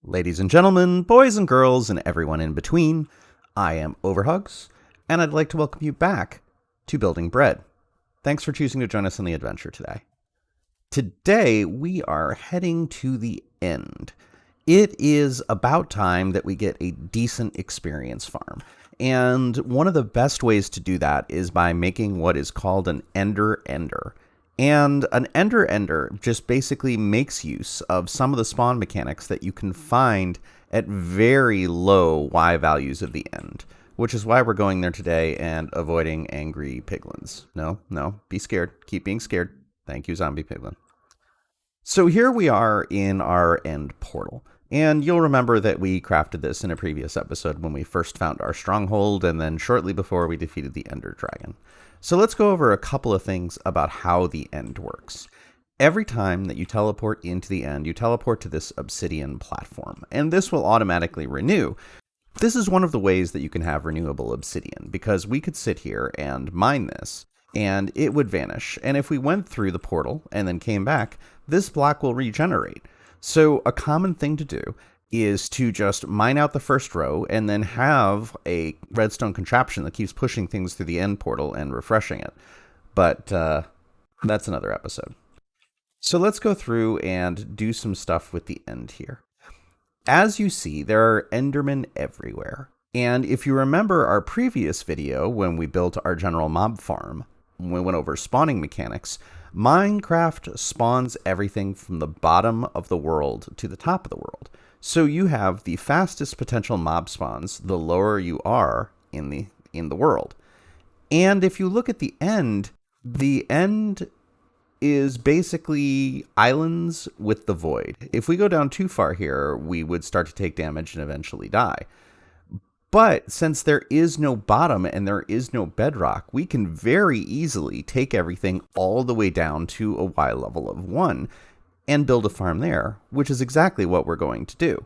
Ladies and gentlemen, boys and girls, and everyone in between, I am OverHugs, and I'd like to welcome you back to Building Bread. Thanks for choosing to join us on the adventure today. Today, we are heading to the end. It is about time that we get a decent experience farm. And one of the best ways to do that is by making what is called an Ender Ender. And an Ender Ender just basically makes use of some of the spawn mechanics that you can find at very low Y values of the end, which is why we're going there today and avoiding angry piglins. No, be scared. Keep being scared. Thank you, zombie piglin. So here we are in our end portal. And you'll remember that we crafted this in a previous episode when we first found our stronghold and then shortly before we defeated the Ender Dragon. So let's go over a couple of things about how the end works. Every time that you teleport into the end, you teleport to this obsidian platform, and this will automatically renew. This is one of the ways that you can have renewable obsidian, because we could sit here and mine this, and it would vanish. And if we went through the portal and then came back, this block will regenerate. So a common thing to do is to just mine out the first row and then have a redstone contraption that keeps pushing things through the end portal and refreshing it. But that's another episode. So let's go through and do some stuff with the end here. As you see, there are Endermen everywhere. And if you remember our previous video when we built our general mob farm, when we went over spawning mechanics, Minecraft spawns everything from the bottom of the world to the top of the world. So you have the fastest potential mob spawns the lower you are in the world. And if you look at the end is basically islands with the void. If we go down too far here, we would start to take damage and eventually die. But since there is no bottom and there is no bedrock, we can very easily take everything all the way down to a Y level of 1 and build a farm there, which is exactly what we're going to do.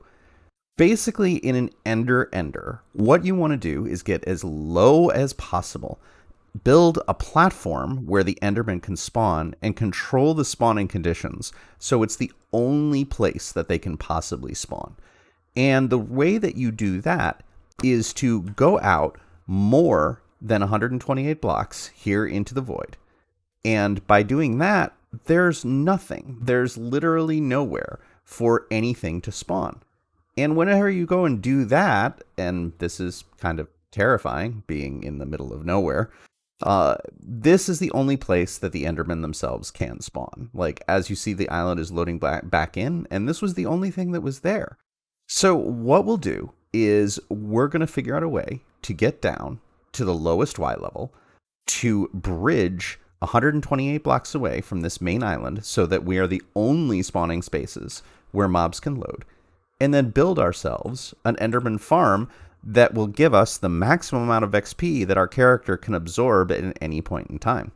Basically, in an Ender Ender, what you want to do is get as low as possible, build a platform where the Enderman can spawn, and control the spawning conditions so it's the only place that they can possibly spawn. And the way that you do that is to go out more than 128 blocks here into the void. And by doing that, there's nothing. There's literally nowhere for anything to spawn. And whenever you go and do that, and this is kind of terrifying, being in the middle of nowhere, this is the only place that the Endermen themselves can spawn. Like, as you see, the island is loading back in, and this was the only thing that was there. So what we'll do is we're going to figure out a way to get down to the lowest Y level to bridge 128 blocks away from this main island so that we are the only spawning spaces where mobs can load, and then build ourselves an Enderman farm that will give us the maximum amount of XP that our character can absorb at any point in time.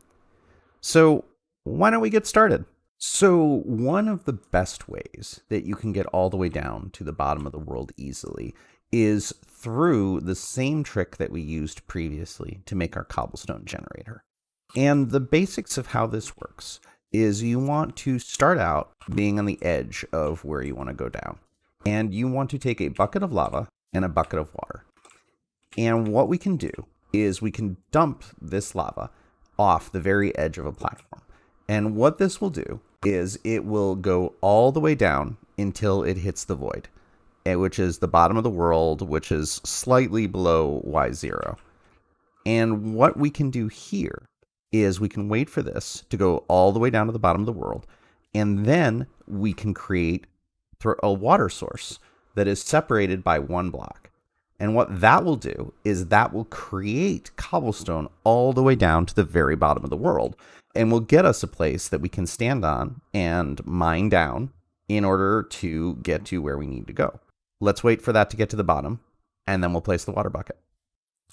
So why don't we get started? So one of the best ways that you can get all the way down to the bottom of the world easily is through the same trick that we used previously to make our cobblestone generator. And the basics of how this works is you want to start out being on the edge of where you want to go down. And you want to take a bucket of lava and a bucket of water. And what we can do is we can dump this lava off the very edge of a platform. And what this will do is it will go all the way down until it hits the void, which is the bottom of the world, which is slightly below Y0. And what we can do here is we can wait for this to go all the way down to the bottom of the world, and then we can create a water source that is separated by 1 block. And what that will do is that will create cobblestone all the way down to the very bottom of the world, and will get us a place that we can stand on and mine down in order to get to where we need to go. Let's wait for that to get to the bottom, and then we'll place the water bucket.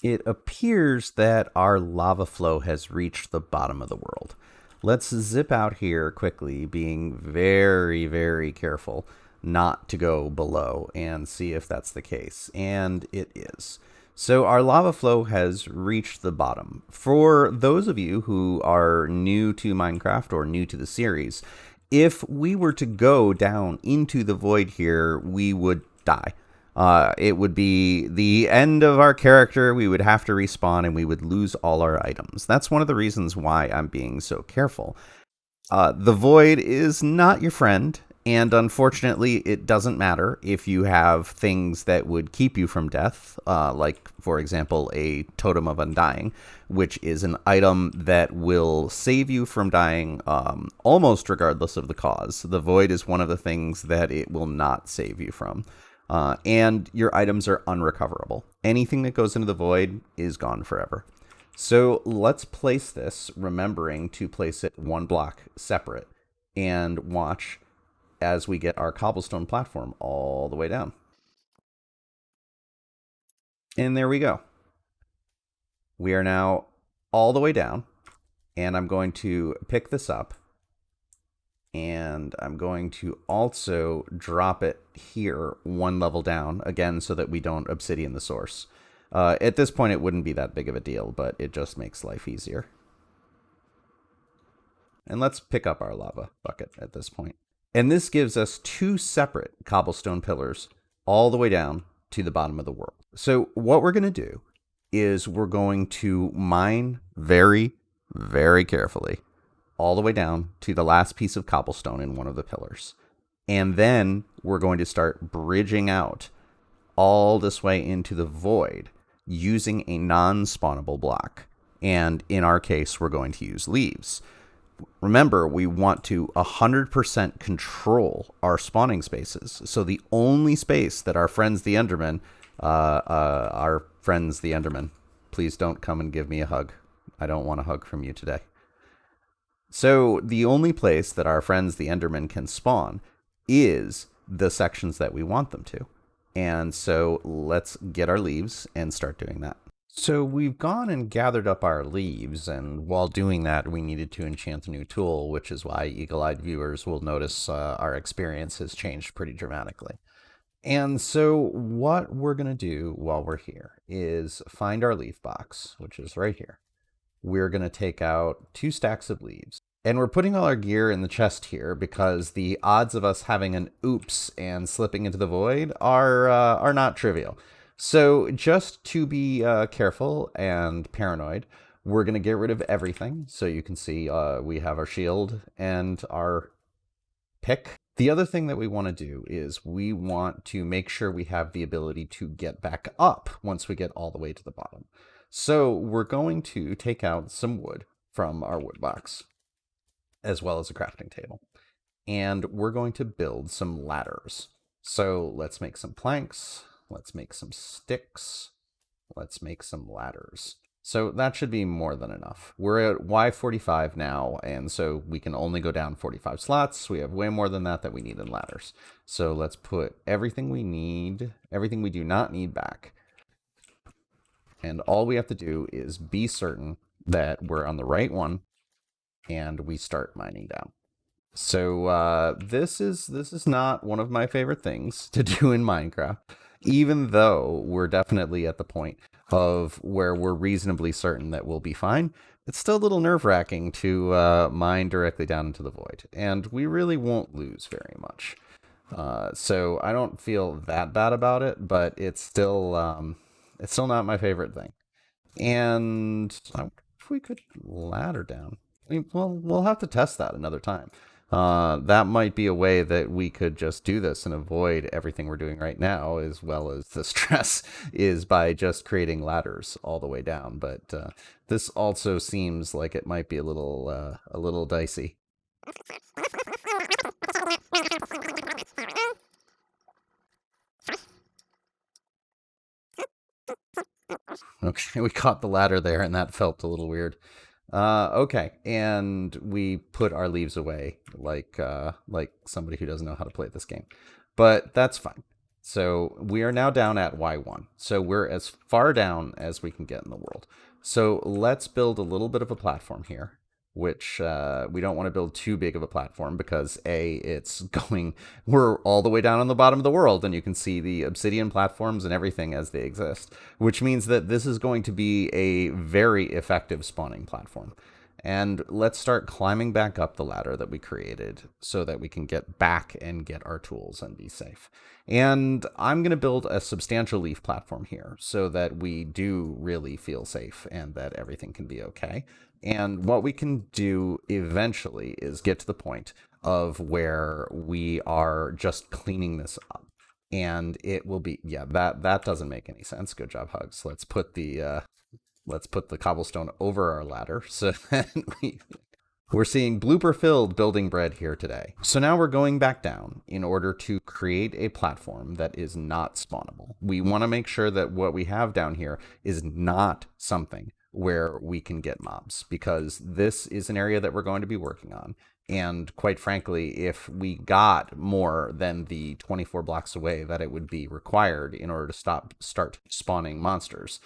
It appears that our lava flow has reached the bottom of the world. Let's zip out here quickly, being very, very careful not to go below, and see if that's the case. And it is. So our lava flow has reached the bottom. For those of you who are new to Minecraft or new to the series, if we were to go down into the void here, we would die. It would be the end of our character. We would have to respawn and we would lose all our items. That's one of the reasons why I'm being so careful. The void is not your friend, and unfortunately, it doesn't matter if you have things that would keep you from death, like, for example, a Totem of Undying, which is an item that will save you from dying almost regardless of the cause. The void is one of the things that it will not save you from. And your items are unrecoverable. Anything that goes into the void is gone forever. So let's place this, remembering to place it one block separate, and watch as we get our cobblestone platform all the way down. And there we go. We are now all the way down, and I'm going to pick this up, and I'm going to also drop it here one level down, again, so that we don't obsidian the source. At this point, it wouldn't be that big of a deal, but it just makes life easier. And let's pick up our lava bucket at this point. And this gives us two separate cobblestone pillars all the way down to the bottom of the world. So what we're going to do is we're going to mine very, very carefully all the way down to the last piece of cobblestone in one of the pillars. And then we're going to start bridging out all this way into the void using a non-spawnable block. And in our case, we're going to use leaves. Remember, we want to 100% control our spawning spaces. So the only space that our friends the Endermen, please don't come and give me a hug. I don't want a hug from you today. So the only place that our friends the Endermen can spawn is the sections that we want them to. And so let's get our leaves and start doing that. So we've gone and gathered up our leaves, and while doing that, we needed to enchant a new tool, which is why eagle-eyed viewers will notice our experience has changed pretty dramatically. And so what we're going to do while we're here is find our leaf box, which is right here. We're going to take out 2 stacks of leaves. And we're putting all our gear in the chest here because the odds of us having an oops and slipping into the void are not trivial. So just to be careful and paranoid, we're going to get rid of everything. So you can see we have our shield and our pick. The other thing that we want to do is we want to make sure we have the ability to get back up once we get all the way to the bottom. So we're going to take out some wood from our wood box, as well as a crafting table. And we're going to build some ladders. So let's make some planks. Let's make some sticks. Let's make some ladders. So that should be more than enough. We're at Y45 now, and so we can only go down 45 slots. We have way more than that we need in ladders. So let's put everything we need, everything we do not need back. And all we have to do is be certain that we're on the right one, and we start mining down. So this is not one of my favorite things to do in Minecraft, even though we're definitely at the point of where we're reasonably certain that we'll be fine. It's still a little nerve-wracking to mine directly down into the void, and we really won't lose very much. So I don't feel that bad about it, but it's still not my favorite thing. And if we could ladder down. Well, we'll have to test that another time. That might be a way that we could just do this and avoid everything we're doing right now, as well as the stress, is by just creating ladders all the way down. But this also seems like it might be a little dicey. Okay, we caught the ladder there, and that felt a little weird. Okay, and we put our leaves away like somebody who doesn't know how to play this game. But that's fine. So we are now down at Y1. So we're as far down as we can get in the world. So let's build a little bit of a platform here, which we don't want to build too big of a platform because we're all the way down on the bottom of the world, and you can see the obsidian platforms and everything as they exist, which means that this is going to be a very effective spawning platform. And let's start climbing back up the ladder that we created so that we can get back and get our tools and be safe. And I'm going to build a substantial leaf platform here so that we do really feel safe and that everything can be okay. And what we can do eventually is get to the point of where we are just cleaning this up. And it will be, yeah, that doesn't make any sense. Good job, Hugs. Let's put the cobblestone over our ladder so that we're seeing blooper-filled building bread here today. So now we're going back down in order to create a platform that is not spawnable. We want to make sure that what we have down here is not something where we can get mobs, because this is an area that we're going to be working on. And quite frankly, if we got more than the 24 blocks away that it would be required in order to start spawning monsters,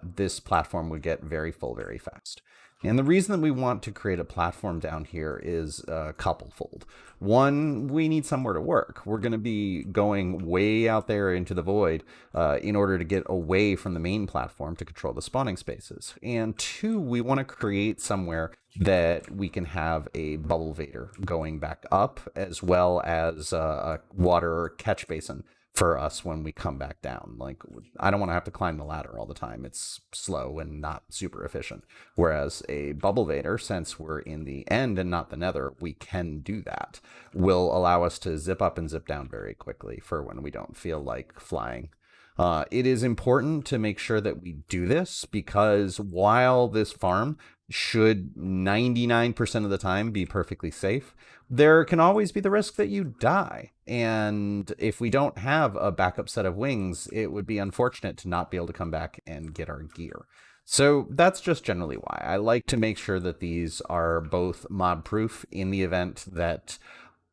this platform would get very full very fast. And the reason that we want to create a platform down here is couplefold. One, we need somewhere to work. We're going to be going way out there into the void in order to get away from the main platform to control the spawning spaces. And two, we want to create somewhere that we can have a bubble vader going back up, as well as a water catch basin for us when we come back down. Like, I don't want to have to climb the ladder all the time. It's slow and not super efficient. Whereas a bubble vader, since we're in the end and not the nether, we can do that. Will allow us to zip up and zip down very quickly for when we don't feel like flying. It is important to make sure that we do this, because while this farm should 99% of the time be perfectly safe, there can always be the risk that you die. And if we don't have a backup set of wings, it would be unfortunate to not be able to come back and get our gear. So that's just generally why I like to make sure that these are both mob proof in the event that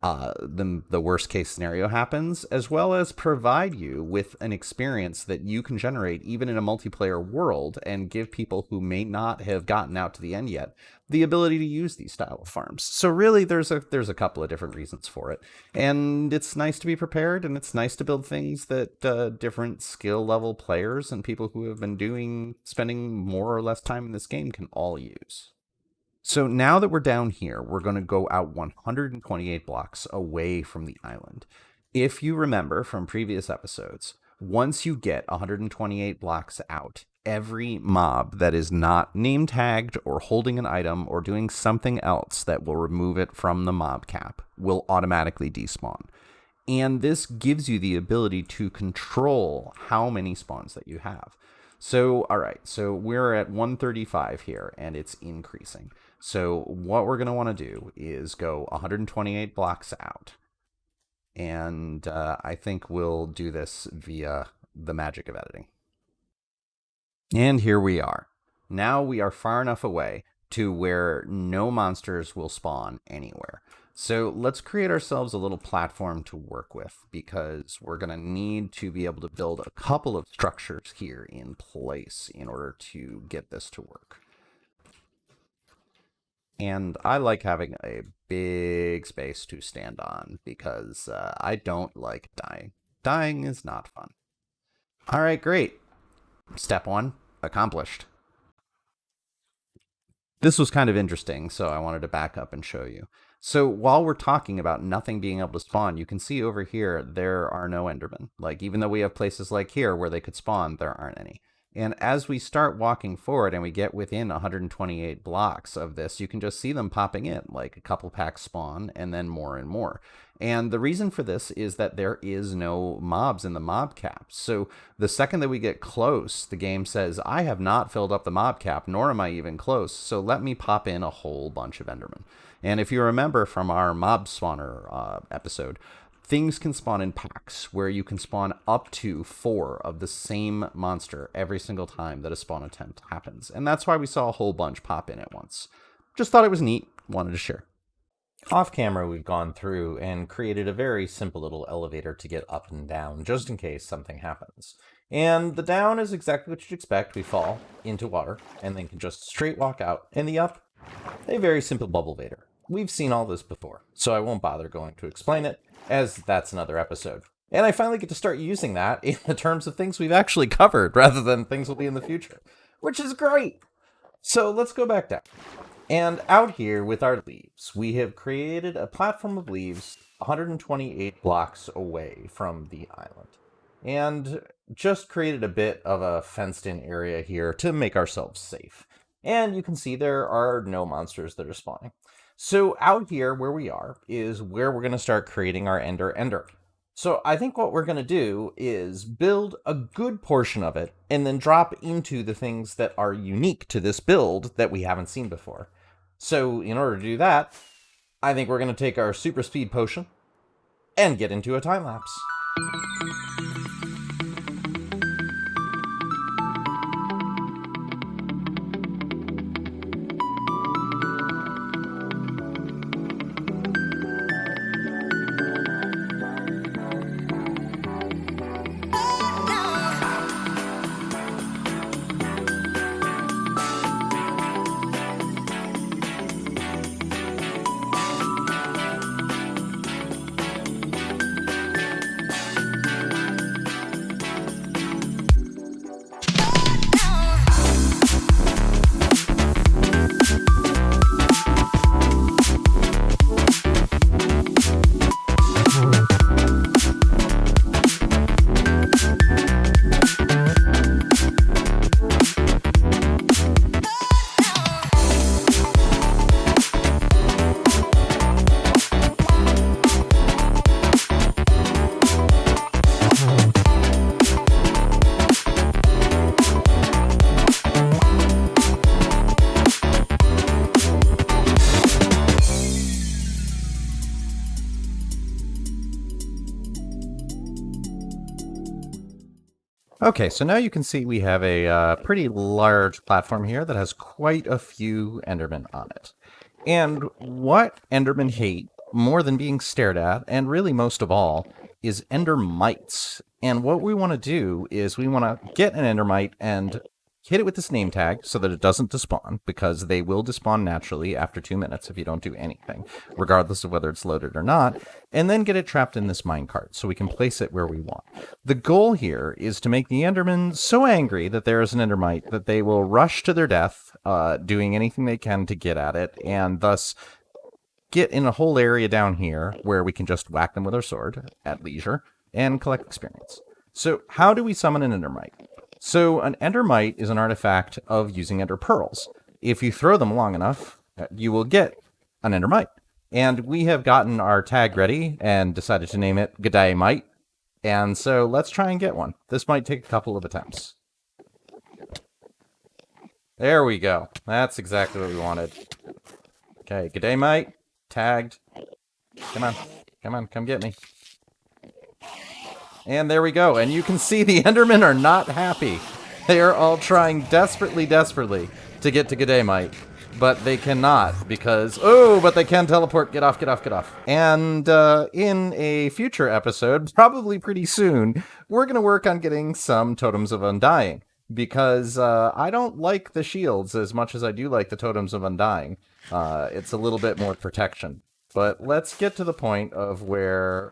the worst case scenario happens, as well as provide you with an experience that you can generate even in a multiplayer world and give people who may not have gotten out to the end yet the ability to use these style of farms. So really there's a couple of different reasons for it, and it's nice to be prepared, and it's nice to build things that different skill level players and people who have been spending more or less time in this game can all use. So now that we're down here, we're going to go out 128 blocks away from the island. If you remember from previous episodes, once you get 128 blocks out, every mob that is not name tagged or holding an item or doing something else that will remove it from the mob cap will automatically despawn. And this gives you the ability to control how many spawns that you have. So, all right, so we're at 135 here, and it's increasing. So what we're going to want to do is go 128 blocks out. And I think we'll do this via the magic of editing. And here we are. Now we are far enough away to where no monsters will spawn anywhere. So let's create ourselves a little platform to work with, because we're going to need to be able to build a couple of structures here in place in order to get this to work. And I like having a big space to stand on, because I don't like dying. Dying is not fun. All right, great. Step 1, accomplished. This was kind of interesting, so I wanted to back up and show you. So while we're talking about nothing being able to spawn, you can see over here there are no Endermen. Like, even though we have places like here where they could spawn, there aren't any. And as we start walking forward and we get within 128 blocks of this, you can just see them popping in, like a couple packs spawn and then more and more. And the reason for this is that there is no mobs in the mob cap. So the second that we get close, the game says, I have not filled up the mob cap, nor am I even close, so let me pop in a whole bunch of Endermen. And if you remember from our mob spawner episode, things can spawn in packs where you can spawn up to 4 of the same monster every single time that a spawn attempt happens. And that's why we saw a whole bunch pop in at once. Just thought it was neat, wanted to share. Off camera, we've gone through and created a very simple little elevator to get up and down, just in case something happens. And the down is exactly what you'd expect. We fall into water and then can just straight walk out. And the up, a very simple bubble vader. We've seen all this before, so I won't bother going to explain it, as that's another episode. And I finally get to start using that in the terms of things we've actually covered, rather than things will be in the future, which is great. So let's go back down. And out here with our leaves, we have created a platform of leaves 128 blocks away from the island. And just created a bit of a fenced-in area here to make ourselves safe. And you can see there are no monsters that are spawning. So out here where we are is where we're going to start creating our Ender. So I think what we're going to do is build a good portion of it and then drop into the things that are unique to this build that we haven't seen before. So in order to do that, I think we're going to take our super speed potion and get into a time lapse. Okay, so now you can see we have a pretty large platform here that has quite a few Endermen on it. And what Endermen hate more than being stared at, and really most of all, is Endermites. And what we want to do is we want to get an Endermite and hit it with this name tag so that it doesn't despawn, because they will despawn naturally after 2 minutes if you don't do anything, regardless of whether it's loaded or not, and then get it trapped in this minecart so we can place it where we want. The goal here is to make the Endermen so angry that there is an Endermite that they will rush to their death, doing anything they can to get at it, and thus get in a whole area down here where we can just whack them with our sword at leisure and collect experience. So how do we summon an Endermite? So an Endermite is an artifact of using Ender Pearls. If you throw them long enough, you will get an Endermite. And we have gotten our tag ready and decided to name it G'day And so let's try and get one. This might take a couple of attempts. There we go. That's exactly what we wanted. Okay, G'day tagged. Come on, come get me. And there we go. And you can see the Endermen are not happy. They are all trying desperately to get to G'day but they cannot because, but they can teleport. Get off. And in a future episode, probably pretty soon, we're going to work on getting some Totems of Undying, because I don't like the shields as much as I do like the Totems of Undying. It's a little bit more protection. But let's get to the point of where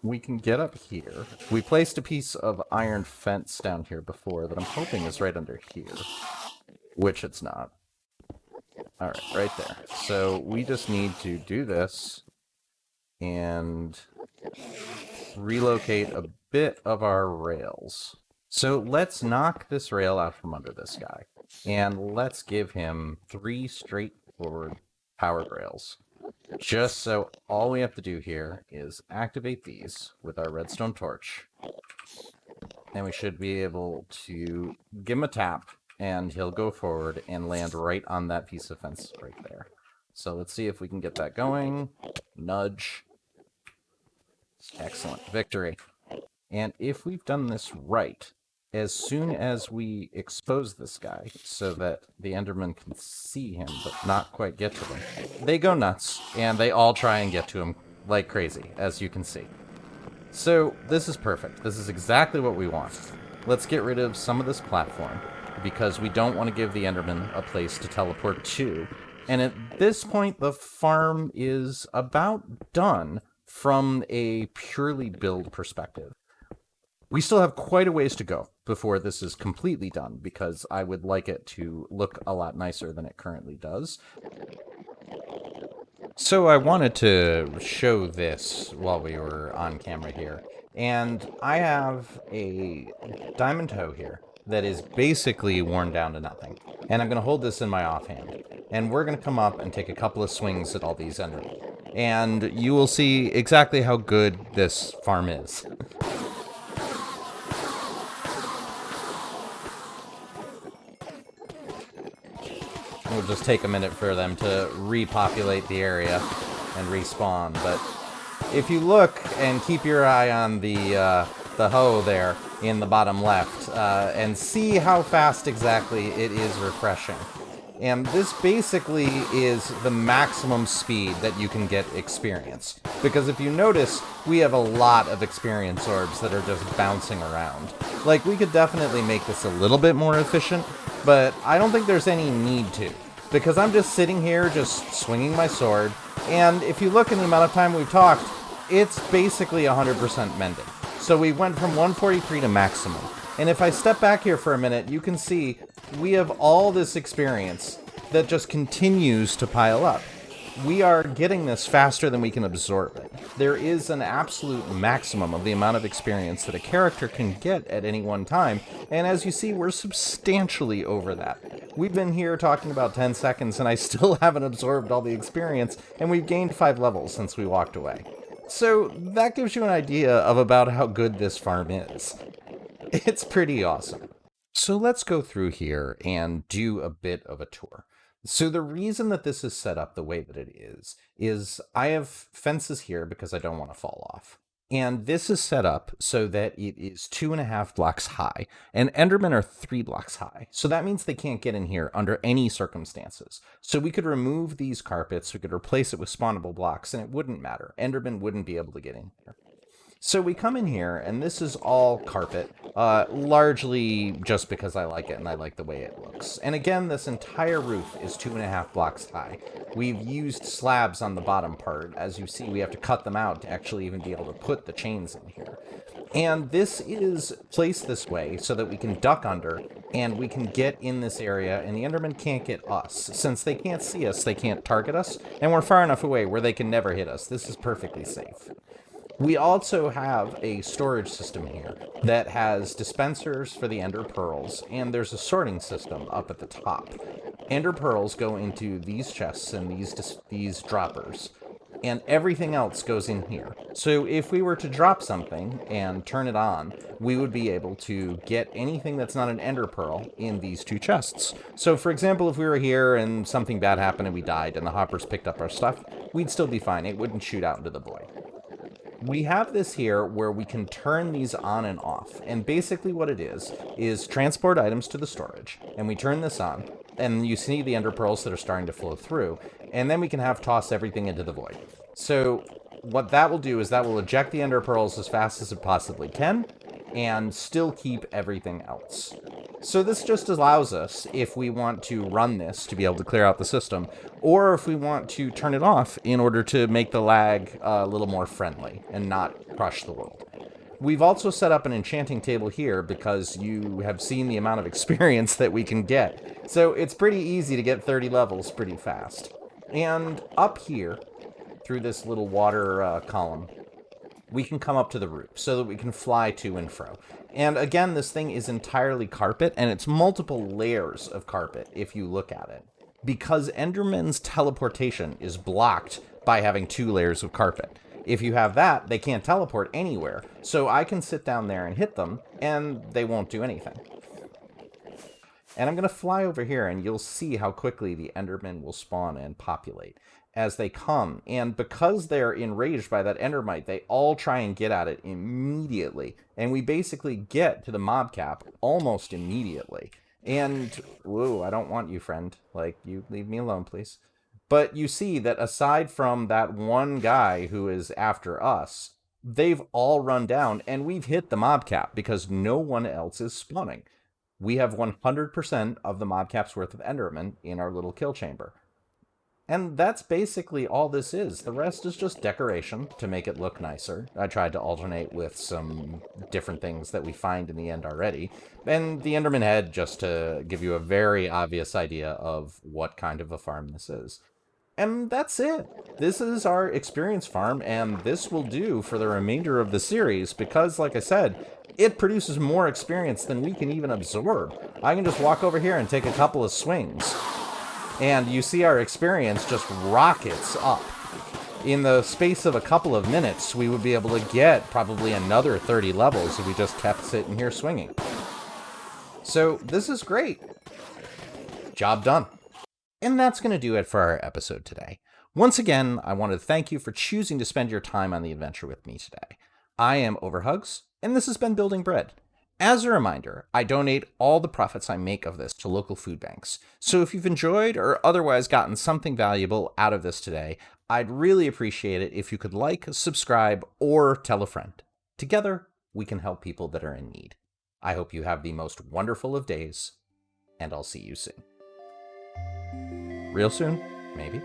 we can get up here. We placed a piece of iron fence down here before that I'm hoping is right under here, which it's not. Alright, right there. So we just need to do this and relocate a bit of our rails. So let's knock this rail out from under this guy, and let's give him 3 straightforward powered rails. Just so all we have to do here is activate these with our redstone torch, and we should be able to give him a tap, and he'll go forward and land right on that piece of fence right there. So let's see if we can get that going. Nudge. Excellent. Victory. And if we've done this right, as soon as we expose this guy so that the Enderman can see him but not quite get to him, they go nuts, and they all try and get to him like crazy, as you can see. So this is perfect. This is exactly what we want. Let's get rid of some of this platform, because we don't want to give the Enderman a place to teleport to. And at this point, the farm is about done from a purely build perspective. We still have quite a ways to go before this is completely done, because I would like it to look a lot nicer than it currently does. So I wanted to show this while we were on camera here. And I have a diamond toe here that is basically worn down to nothing. And I'm going to hold this in my offhand. And we're going to come up and take a couple of swings at all these Endermen. And you will see exactly how good this farm is. It'll just take a minute for them to repopulate the area and respawn. But if you look and keep your eye on the hoe there in the bottom left, and see how fast exactly it is refreshing. And this basically is the maximum speed that you can get experience. Because if you notice, we have a lot of experience orbs that are just bouncing around. Like, we could definitely make this a little bit more efficient, but I don't think there's any need to. Because I'm just sitting here, just swinging my sword, and if you look in the amount of time we've talked, it's basically 100% mended. So we went from 143 to maximum. And if I step back here for a minute, you can see we have all this experience that just continues to pile up. We are getting this faster than we can absorb it. There is an absolute maximum of the amount of experience that a character can get at any one time, and as you see, we're substantially over that. We've been here talking about 10 seconds, and I still haven't absorbed all the experience, and we've gained 5 levels since we walked away. So that gives you an idea of about how good this farm is. It's pretty awesome. So let's go through here and do a bit of a tour. So the reason that this is set up the way that it is I have fences here because I don't want to fall off. And this is set up so that it is 2.5 blocks high, and Endermen are 3 blocks high. So that means they can't get in here under any circumstances. So we could remove these carpets, we could replace it with spawnable blocks, and it wouldn't matter. Endermen wouldn't be able to get in here. So we come in here, and this is all carpet, largely just because I like it and I like the way it looks. And again, this entire roof is 2.5 blocks high. We've used slabs on the bottom part. As you see, we have to cut them out to actually even be able to put the chains in here. And this is placed this way so that we can duck under, and we can get in this area, and the Endermen can't get us. Since they can't see us, they can't target us, and we're far enough away where they can never hit us. This is perfectly safe. We also have a storage system here that has dispensers for the ender pearls, and there's a sorting system up at the top. Ender pearls go into these chests and these droppers, and everything else goes in here. So if we were to drop something and turn it on, we would be able to get anything that's not an ender pearl in these 2 chests. So for example, if we were here and something bad happened and we died and the hoppers picked up our stuff, we'd still be fine. It wouldn't shoot out into the void. We have this here where we can turn these on and off, and basically what it is transport items to the storage, and we turn this on, and you see the ender pearls that are starting to flow through, and then we can have toss everything into the void. So what that will do is that will eject the ender pearls as fast as it possibly can, and still keep everything else. So this just allows us, if we want to run this to be able to clear out the system, or if we want to turn it off in order to make the lag a little more friendly and not crush the world. We've also set up an enchanting table here because you have seen the amount of experience that we can get. So it's pretty easy to get 30 levels pretty fast. And up here, through this little water column, we can come up to the roof so that we can fly to and fro. And again, this thing is entirely carpet, and it's multiple layers of carpet if you look at it. Because Enderman's teleportation is blocked by having 2 layers of carpet. If you have that, they can't teleport anywhere. So I can sit down there and hit them, and they won't do anything. And I'm going to fly over here, and you'll see how quickly the Endermen will spawn and populate as they come. And because they're enraged by that Endermite, they all try and get at it immediately. And we basically get to the mob cap almost immediately. And, whoa, I don't want you, friend. Like, you leave me alone, please. But you see that aside from that one guy who is after us, they've all run down, and we've hit the mob cap because no one else is spawning. We have 100% of the mob cap's worth of Endermen in our little kill chamber. And that's basically all this is. The rest is just decoration to make it look nicer. I tried to alternate with some different things that we find in the end already. And the Enderman head just to give you a very obvious idea of what kind of a farm this is. And that's it. This is our experience farm, and this will do for the remainder of the series because, like I said, it produces more experience than we can even absorb. I can just walk over here and take a couple of swings, and you see our experience just rockets up. In the space of a couple of minutes, we would be able to get probably another 30 levels if we just kept sitting here swinging. So this is great. Job done. And that's going to do it for our episode today. Once again, I want to thank you for choosing to spend your time on the adventure with me today. I am OverHugs, and this has been Building Bread. As a reminder, I donate all the profits I make of this to local food banks. So if you've enjoyed or otherwise gotten something valuable out of this today, I'd really appreciate it if you could like, subscribe, or tell a friend. Together, we can help people that are in need. I hope you have the most wonderful of days, and I'll see you soon. Real soon, maybe.